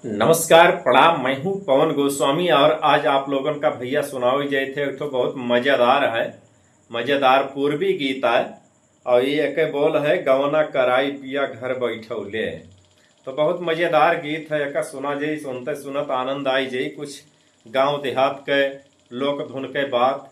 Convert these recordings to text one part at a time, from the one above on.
नमस्कार प्रणाम। मैं हूं पवन गोस्वामी और आज आप लोगन का भैया सुनावे जाए थे एक तो बहुत मजेदार है, मजेदार पूर्वी गीत है। और ये एक बोल है, गवना कराई पिया घर बैठौले। तो बहुत मजेदार गीत है, एक सुना जाई, सुनते सुनत आनंद आई जाई। कुछ गांव देहात के लोक धुन के बात,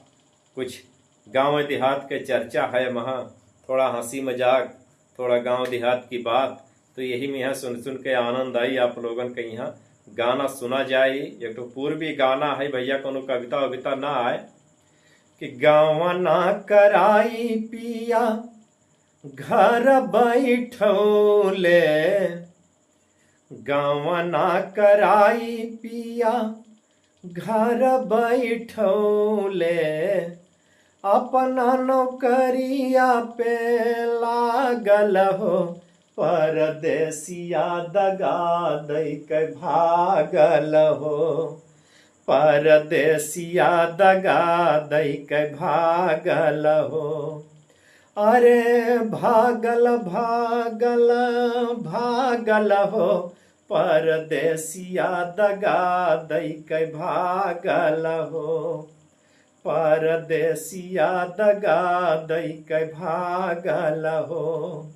कुछ गांव देहात के चर्चा है वहाँ, थोड़ा हंसी मजाक, थोड़ा गांव देहात की बात। तो यही में यहाँ सुन सुन के आनंद आई आप लोगन के। यहाँ गाना सुना जाए, एक तो पूर्वी गाना है भैया, कोनो कविता वविता ना आए कि गाँव ना कराई पिया घर बैठौले, गाँव ना कराई पिया घर बैठौले, अपना नौकरिया पे लागल हो, परदेसिया दगा दई के भागल हो, परदेसिया दगा दई के भागल हो। अरे भागल भागल भागल हो, परदेसिया दगा दई के भागल हो, परदेसिया दगा दई के भागल हो।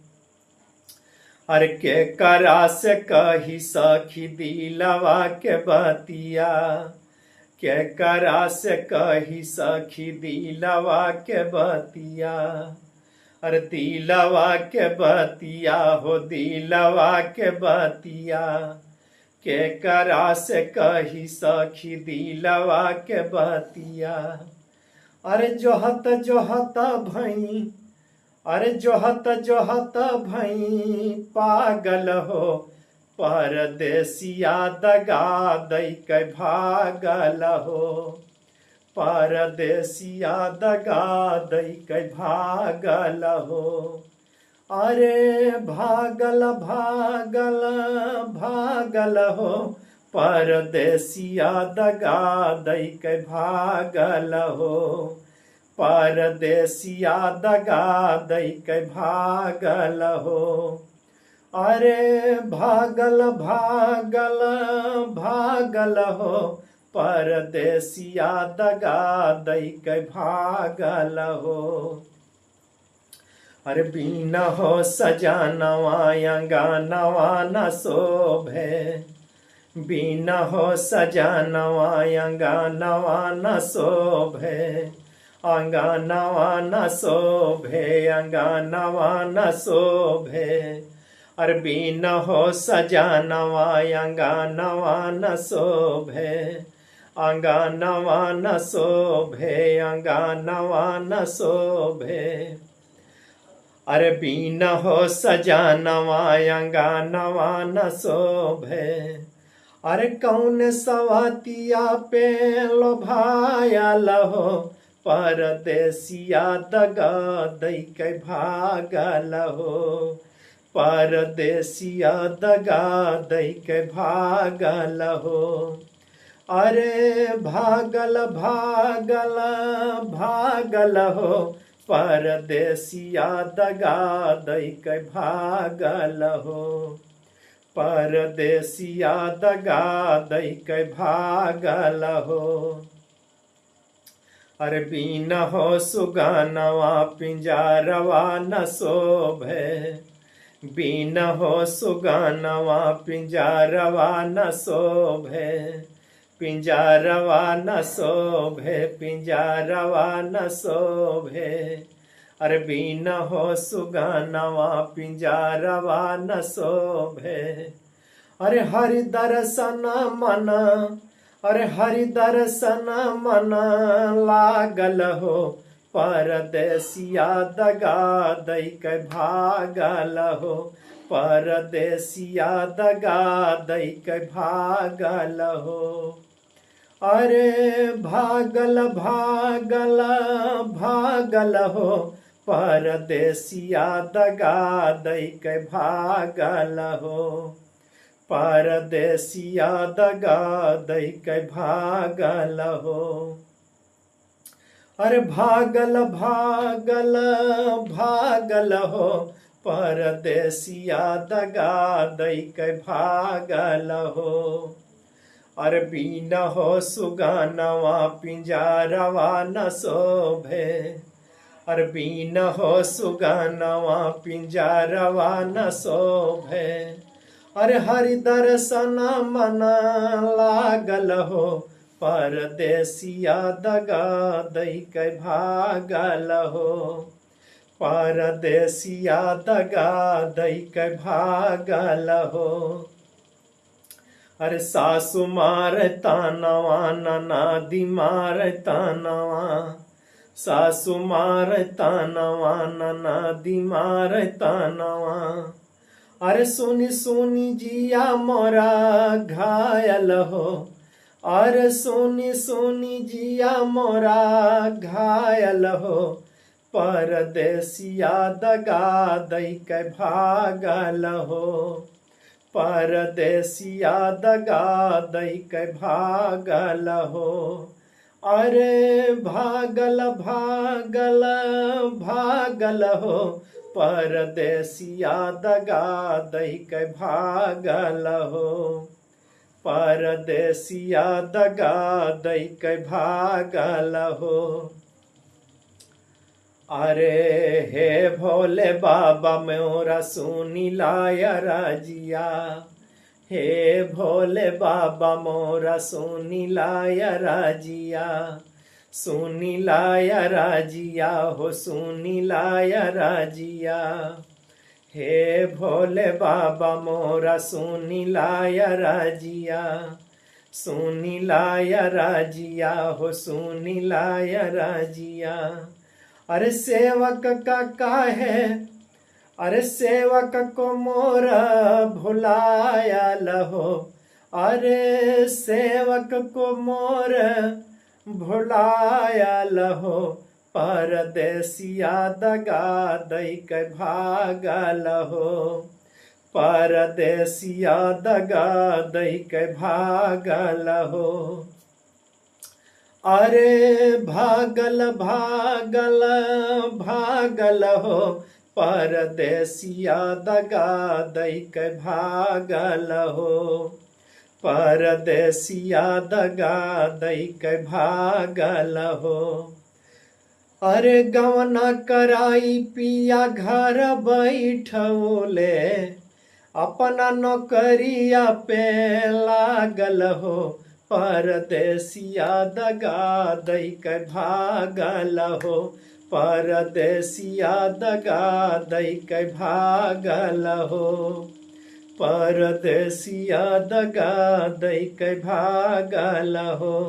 अरे के करा से कही सखी दिलवा के बतिया, के करा से कही सखी दिलवा के बतिया। अरे दिलवा के बतिया हो, दिलवा के बतिया, के करा से कही सखी दिलवा के बतिया। अरे जोहत जोहत भई, अरे जोहत जोहत भई पागल हो, परदेसिया दगा दई के भागल हो, परदेसिया दगा दई के भागल हो। अरे भागल भागल भागल हो, परदेसिया दगा दई के भागल हो, परदेसिया दगा दई के भागल हो। अरे भागल भागल भागल हो, परदेसिया दगा दई के भागल हो। अरे बिना हो सजानवा अंगनवा न शोभे, बिना हो सजानवा अंगनवा न शोभे, अंगनवा न शोभे, अंगनवा न शोभे। अरे बिन हो सजानवा अंगनवा न शोभे, अंगनवा न शोभे, अंगनवा न शोभे। अरे बिन हो सजानवा अंगनवा न शोभे। अरे कौन सवातिया पे लोभायल हो, परदेसिया दगा दई के भागल हो, परदेसिया दगा दई के भागल हो। अरे भागल भागल भागल हो, परदेसिया दगा दई के भागल हो, परदेसिया दगा दई के भागल हो। अरे बिन हो सुगनवा पिंजरवा न शोभे, बिन हो सुगनवा पिंजरवा न शोभे, पिंजरवा न शोभे, पिंजरवा न शोभे। अरे बिन हो सुगनवा पिंजरवा न शोभे। अरे हरि दर्शन मन, अरे हरि दर्शन मन लागल हो, परदेसिया दगा दई के भागल हो, परदेसिया दगा दई के भागल हो। अरे भागल भागल भागल हो, परदेसिया दगा दई के भागल हो, परदेसिया दगा दई के भागल हो। अरे भागल भागल भागल हो, परदेसिया दगा दई के भागल हो। अरे बीन हो सुगनवा पिंजरवा न शोभे, अरे बीन हो सुगनवा पिंजरवा न शोभे। अरे हरि दर्शन मन लागल हो, परदेसिया दगा दई के भागल हो। परदेसिया दगा दई के भागल हो। अरे सासु मार तानवा ननदी मार तानवा, सासु मार तानवा ननदी मार तानवा। अरे सुनी सुनी जिया मोरा घायल हो, अरे सुनी सुनी जिया मोरा घायल हो। परदेसिया दगा दई के भागल हो, परदेसिया दगा दई के भागल हो। अरे भागल भागल भागल हो, परदेसिया दगा दई के भागल हो। परदेसिया दगा दई के भागल हो। अरे हे भोले बाबा मोरा सुनी लाया राजिया, हे भोले बाबा मोरा सुनी लाया राजिया। सुनी लाया राजिया हो, सुनी लाया राजिया। हे भोले बाबा मोरा सुनी लाया राजिया, सुनी लाया राजिया हो, सुनी लाया राजिया। अरे सेवक का काहे, अरे सेवक को मोरा भुलाया लहो, अरे सेवक को मोर भुलाया लहो। परदेसिया दगा दई के भागल हो, परदेसिया दगा दई के भागल हो। अरे भागल भागल भागल हो, परदेसिया दगा दई के भागल हो। परदेसिया दगा दई के भागल हो। अरे गवना कराई पिया घर बैठौले, अपना नौकरिया पे लागल हो। परदेसिया दगा दई के भागल हो, परदेसिया दगा दई के भागल हो। परदेसिया दगा दई के भागल हो।